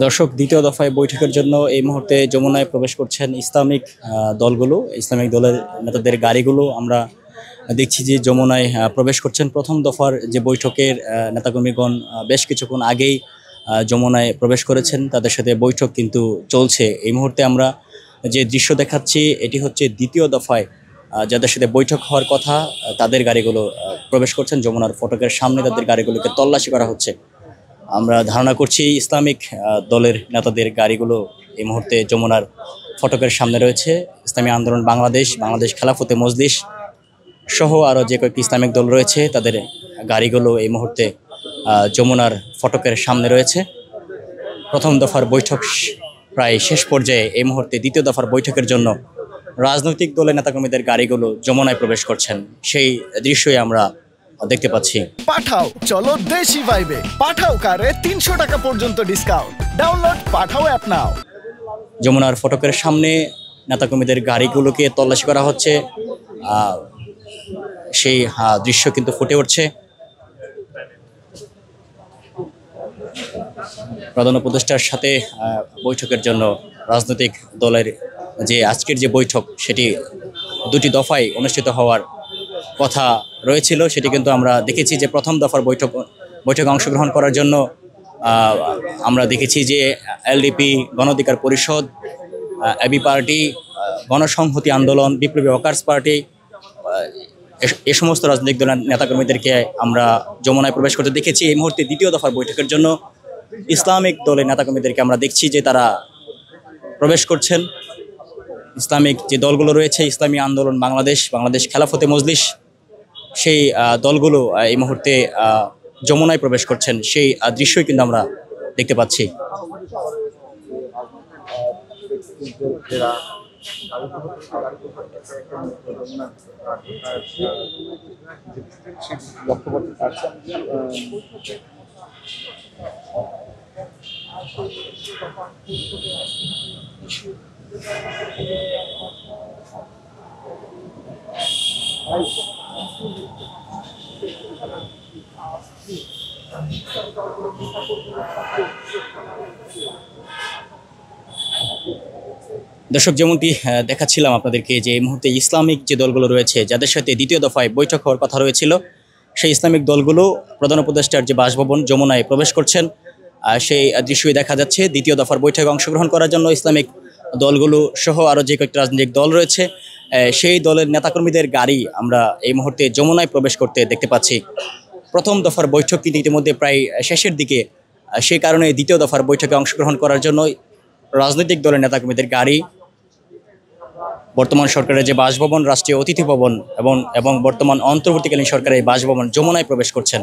দর্শক, দ্বিতীয় দফায় বৈঠকের জন্য এই মুহূর্তে যমুনায় প্রবেশ করছেন ইসলামিক দলগুলো। ইসলামিক দলের নেতাদের গাড়িগুলো আমরা দেখছি যে যমুনায় প্রবেশ করছেন। প্রথম দফার যে বৈঠকের নেতাকর্মীগণ বেশ কিছুক্ষণ আগেই যমুনায় প্রবেশ করেছেন, তাদের সাথে বৈঠক কিন্তু চলছে। এই মুহূর্তে আমরা যে দৃশ্য দেখাচ্ছি এটি হচ্ছে দ্বিতীয় দফায় যাদের সাথে বৈঠক হওয়ার কথা তাদের গাড়িগুলো প্রবেশ করছেন যমুনার ফটকের সামনে। তাদের গাড়িগুলোকে তল্লাশি করা হচ্ছে। আমরা ধারণা করছি ইসলামিক দলের নেতাদের গাড়িগুলো এই মুহূর্তে যমুনার ফটকের সামনে রয়েছে। ইসলামী আন্দোলন বাংলাদেশ, বাংলাদেশ খেলাফতে মজলিস সহ আরও যে কয়েকটি ইসলামিক দল রয়েছে তাদের গাড়িগুলো এই মুহূর্তে যমুনার ফটকের সামনে রয়েছে। প্রথম দফার বৈঠক প্রায় শেষ পর্যায়ে। এই মুহূর্তে দ্বিতীয় দফার বৈঠকের জন্য রাজনৈতিক দলের নেতাকর্মীদের গাড়িগুলো যমুনায় প্রবেশ করছেন, সেই দৃশ্যই আমরা দেখতে পাচ্ছি। পাঠাও চলো দেশি ভাইবে, পাঠাও কারে 300 টাকা পর্যন্ত ডিসকাউন্ট। ডাউনলোড পাঠাও অ্যাপ নাও। যমুনার ফটকের সামনে নেতাকর্মীদের গাড়িগুলোকে তল্লাশি করা হচ্ছে, সেই দৃশ্য কিন্তু ফুটে উঠছে। প্রধান উপদেষ্টার সাথে বৈঠকের জন্য রাজনৈতিক দলের যে আজকের যে বৈঠক সেটি দুটি দফায় অনুষ্ঠিত হওয়ার কথা রয়েছিল, সেটি কিন্তু আমরা দেখেছি যে প্রথম দফার বৈঠকে অংশগ্রহণ করার জন্য আমরা দেখেছি যে এলডিপি, গণ অধিকার পরিষদ, এবি পার্টি, গণসংহতি আন্দোলন, বিপ্লবী ওয়ার্কার্স পার্টি, এ সমস্ত রাজনৈতিক দলের নেতাকর্মীদেরকে আমরা যমুনায় প্রবেশ করতে দেখেছি। এই মুহূর্তে দ্বিতীয় দফার বৈঠকের জন্য ইসলামিক দলের নেতাকর্মীদেরকে আমরা দেখছি যে তারা প্রবেশ করছেন। ইসলামিক যে দলগুলো রয়েছে, ইসলামী আন্দোলন বাংলাদেশ, বাংলাদেশ খেলাফতে মজলিস, সেই দলগুলো এই মুহূর্তে যমুনায় প্রবেশ করছেন, সেই দৃশ্যই কিন্তু আমরা দেখতে পাচ্ছি। দর্শক, যেমনটি দেখাচ্ছিলাম আপনাদেরকে যে এই মুহূর্তে ইসলামিক যে দলগুলো রয়েছে যাদের সাথে দ্বিতীয় দফায় বৈঠক হওয়ার কথা রয়েছিল, সেই ইসলামিক দলগুলো প্রধান উপদেষ্টার যে বাসভবন যমুনায় প্রবেশ করছেন, সেই দৃশ্যই দেখা যাচ্ছে। দ্বিতীয় দফার বৈঠকে অংশগ্রহণ করার জন্য ইসলামিক দলগুলো সহ আরও যে কয়েকটি রাজনৈতিক দল রয়েছে সেই দলের নেতাকর্মীদের গাড়ি আমরা এই মুহূর্তে যমুনায় প্রবেশ করতে দেখতে পাচ্ছি। প্রথম দফার বৈঠক কিন্তু ইতিমধ্যে প্রায় শেষের দিকে, সেই কারণে দ্বিতীয় দফার বৈঠকে অংশগ্রহণ করার জন্য রাজনৈতিক দলের নেতাকর্মীদের গাড়ি বর্তমান সরকারের যে বাসভবন, রাষ্ট্রীয় অতিথি ভবন এবং বর্তমান অন্তর্বর্তীকালীন সরকারের বাসভবন যমুনায় প্রবেশ করছেন।